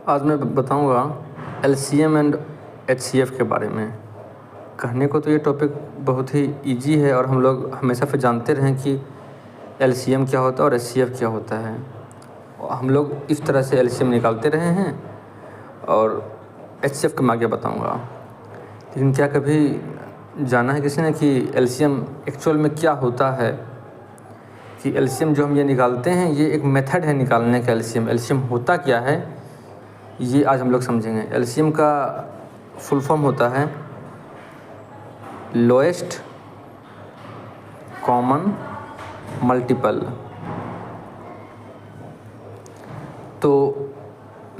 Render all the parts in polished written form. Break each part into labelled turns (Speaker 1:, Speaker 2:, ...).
Speaker 1: आज मैं बताऊंगा एलसीएम एंड एचसीएफ के बारे में। कहने को तो ये टॉपिक बहुत ही इजी है और हम लोग हमेशा से जानते रहें कि एलसीएम क्या होता है और एचसीएफ क्या होता है। हम लोग इस तरह से एलसीएम निकालते रहे हैं और एचसीएफ का मैं आगे बताऊँगा। लेकिन क्या कभी जाना है किसी ने कि एलसीएम एक्चुअल में क्या होता है, कि एलसीएम जो हम ये निकालते हैं ये एक मेथड है निकालने का। एलसीएम होता क्या है ये आज हम लोग समझेंगे। एलसीएम का फुल फॉर्म होता है लोएस्ट कॉमन मल्टीपल। तो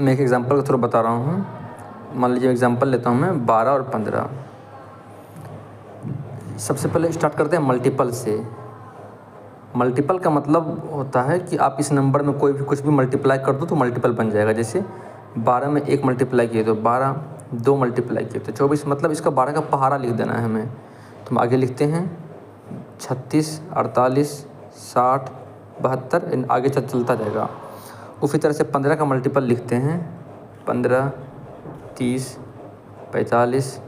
Speaker 1: मैं एक एग्जांपल के थ्रू बता रहा हूँ। मान लीजिए एग्जांपल लेता हूँ मैं 12 और 15। सबसे पहले स्टार्ट करते हैं मल्टीपल से। मल्टीपल का मतलब होता है कि आप इस नंबर में कोई भी कुछ भी मल्टीप्लाई कर दो तो मल्टीपल बन जाएगा। जैसे 12 में 1 मल्टीप्लाई किए तो 12, 2 मल्टीप्लाई किए तो 24। मतलब इसका 12 का पहाड़ा लिख देना है हमें। तो हम आगे लिखते हैं 36, 48, 60, 72, आगे चलता जाएगा। उसी तरह से 15 का मल्टीपल लिखते हैं 15, 30, 45,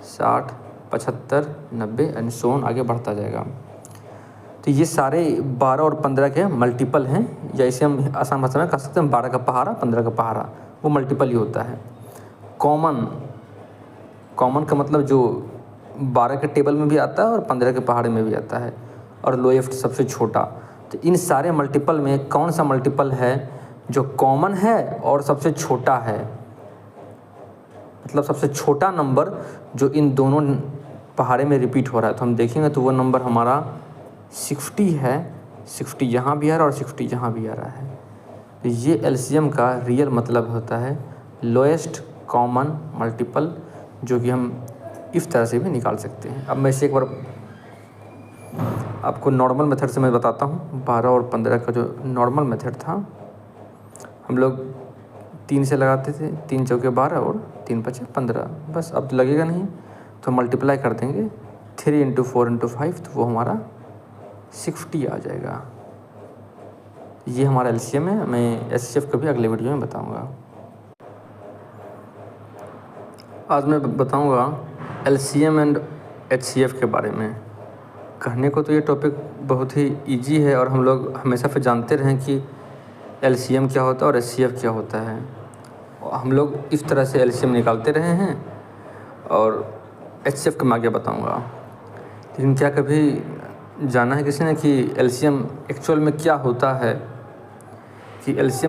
Speaker 1: 60, 75, 90 एंड सो ऑन, आगे बढ़ता जाएगा। तो ये सारे 12 और 15 के मल्टीपल हैं, या इसे हम आसान भाषा में कह सकते हैं 12 का पहाड़ा, 15 का पहाड़ा, वो मल्टीपल ही होता है। कॉमन का मतलब जो 12 के टेबल में भी आता है और 15 के पहाड़े में भी आता है, और लोएस्ट सबसे छोटा। तो इन सारे मल्टीपल में कौन सा मल्टीपल है जो कॉमन है और सबसे छोटा है, मतलब सबसे छोटा नंबर जो इन दोनों पहाड़े में रिपीट हो रहा है। तो हम देखेंगे तो वो नंबर हमारा 60 है। 60 यहाँ भी आ रहा है और 60 यहाँ भी आ रहा है। तो ये एलसीएम का रियल मतलब होता है लोएस्ट कॉमन मल्टीपल, जो कि हम इस तरह से भी निकाल सकते हैं। अब मैं इसे एक बार आपको नॉर्मल मेथड से मैं बताता हूँ। 12 और 15 का जो नॉर्मल मेथड था, हम लोग 3 से लगाते थे। 3 चौके 12 और 3 पचे 15। बस अब लगेगा नहीं तो मल्टीप्लाई कर देंगे 3 × 4 × 5, तो वो हमारा 60 आ जाएगा। ये हमारा एलसीएम है। मैं एचसीएफ को भी अगले वीडियो में बताऊंगा। आज मैं बताऊंगा एलसीएम एंड एचसीएफ के बारे में। कहने को तो ये टॉपिक बहुत ही इजी है और हम लोग हमेशा से जानते रहें कि एलसीएम क्या होता है और एचसीएफ क्या होता है। हम लोग इस तरह से एलसीएम निकालते रहे हैं और एचसीएफ का मैं आगे बताऊँगा। लेकिन क्या कभी जाना है किसी ने कि एलसीएम एक्चुअल में क्या होता है, कि एलसीएम